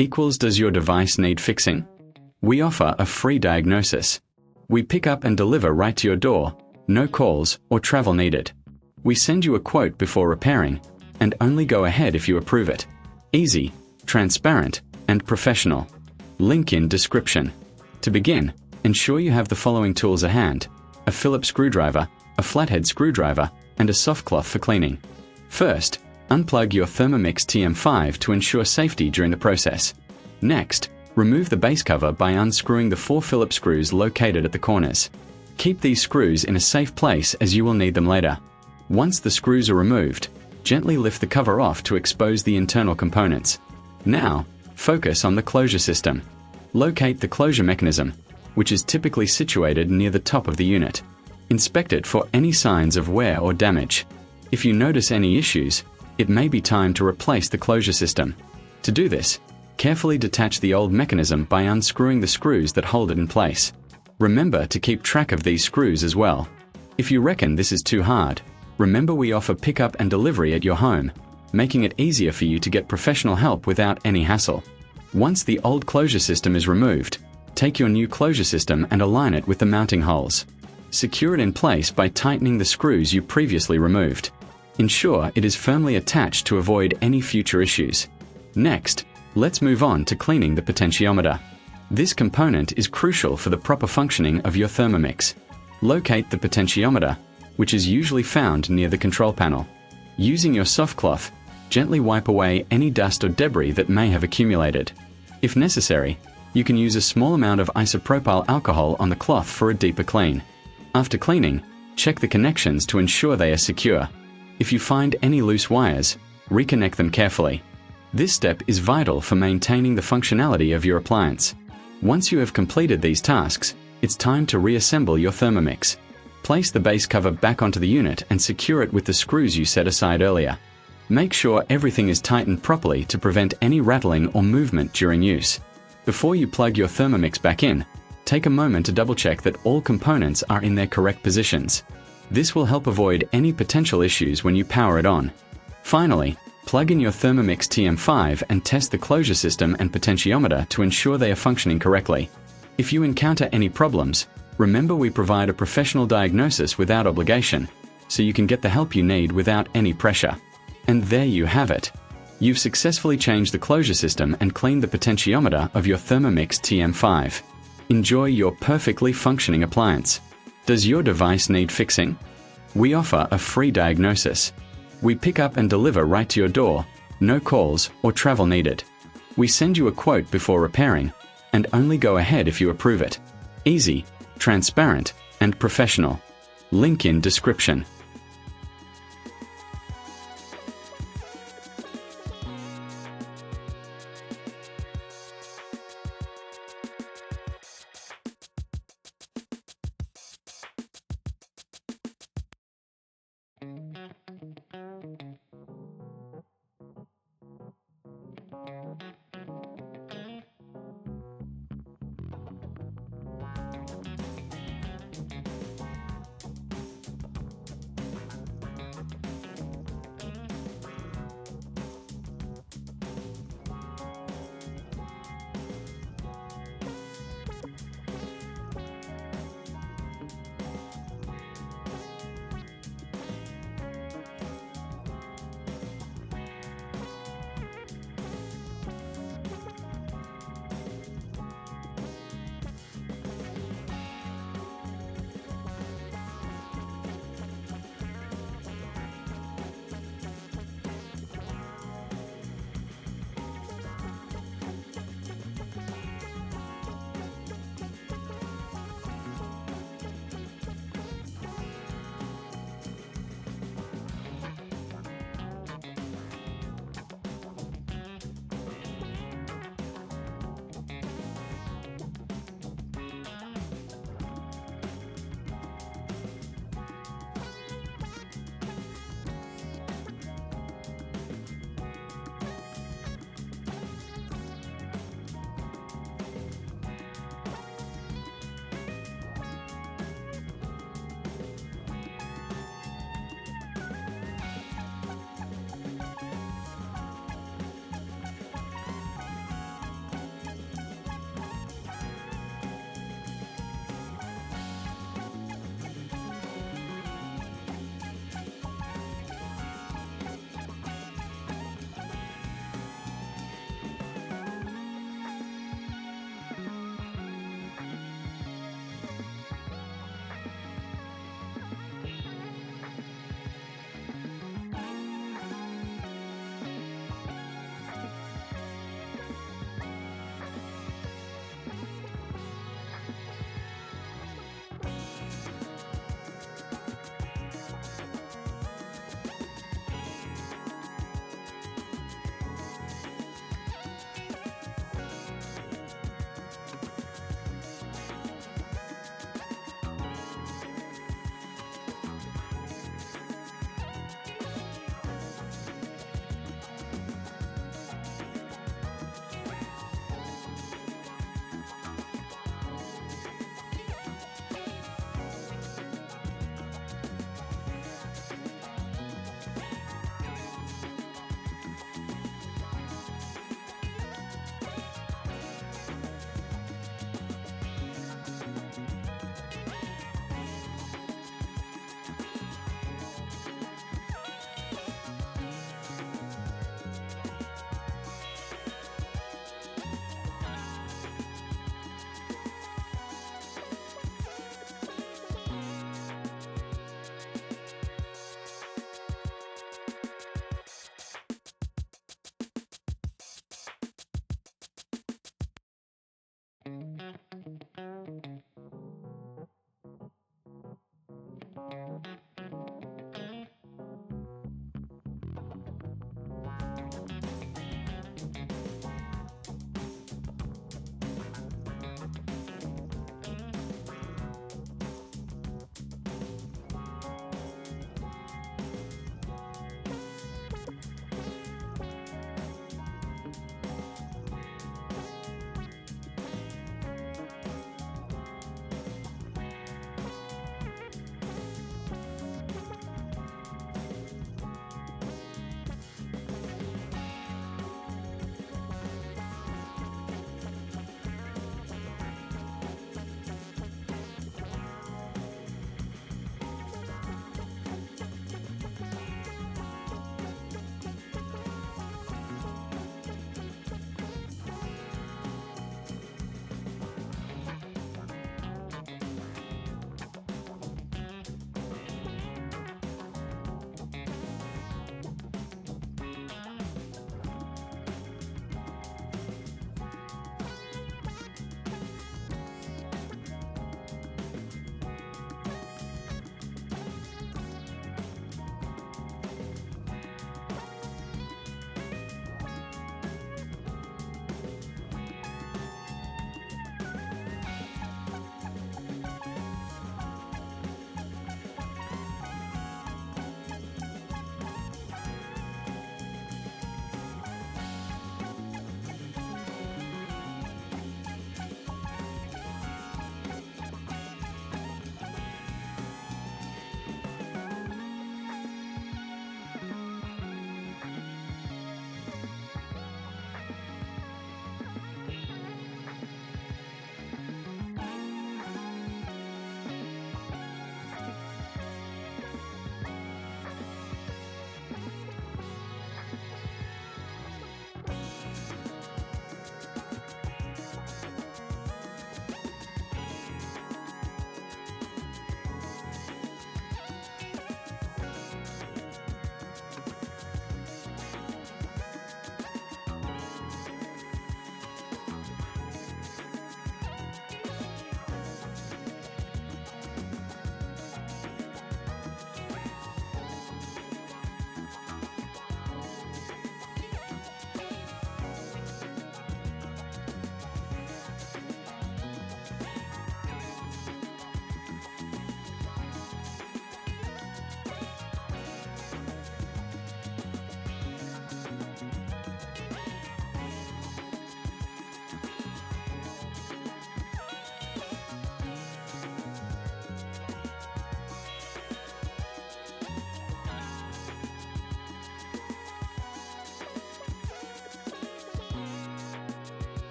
equals does your device need fixing? We offer a free diagnosis. We pick up and deliver right to your door, no calls or travel needed. We send you a quote before repairing, and only go ahead if you approve it. Easy, transparent, and professional. Link in description. To begin, ensure you have the following tools at hand: a Phillips screwdriver, a flathead screwdriver, and a soft cloth for cleaning. First, unplug your Thermomix TM5 to ensure safety during the process. Next, remove the base cover by unscrewing the 4 Phillips screws located at the corners. Keep these screws in a safe place as you will need them later. Once the screws are removed, gently lift the cover off to expose the internal components. Now, focus on the closure system. Locate the closure mechanism, which is typically situated near the top of the unit. Inspect it for any signs of wear or damage. If you notice any issues, it may be time to replace the closure system. To do this, carefully detach the old mechanism by unscrewing the screws that hold it in place. Remember to keep track of these screws as well. If you reckon this is too hard, remember we offer pickup and delivery at your home, making it easier for you to get professional help without any hassle. Once the old closure system is removed, take your new closure system and align it with the mounting holes. Secure it in place by tightening the screws you previously removed. Ensure it is firmly attached to avoid any future issues. Next, let's move on to cleaning the potentiometer. This component is crucial for the proper functioning of your Thermomix. Locate the potentiometer, which is usually found near the control panel. Using your soft cloth, gently wipe away any dust or debris that may have accumulated. If necessary, you can use a small amount of isopropyl alcohol on the cloth for a deeper clean. After cleaning, check the connections to ensure they are secure. If you find any loose wires, reconnect them carefully. This step is vital for maintaining the functionality of your appliance. Once you have completed these tasks, it's time to reassemble your Thermomix. Place the base cover back onto the unit and secure it with the screws you set aside earlier. Make sure everything is tightened properly to prevent any rattling or movement during use. Before you plug your Thermomix back in, take a moment to double-check that all components are in their correct positions. This will help avoid any potential issues when you power it on. Finally, plug in your Thermomix TM5 and test the closure system and potentiometer to ensure they are functioning correctly. If you encounter any problems, remember we provide a professional diagnosis without obligation, so you can get the help you need without any pressure. And there you have it. You've successfully changed the closure system and cleaned the potentiometer of your Thermomix TM5. Enjoy your perfectly functioning appliance. Does your device need fixing? We offer a free diagnosis. We pick up and deliver right to your door, no calls or travel needed. We send you a quote before repairing, and only go ahead if you approve it. Easy, transparent, and professional. Link in description.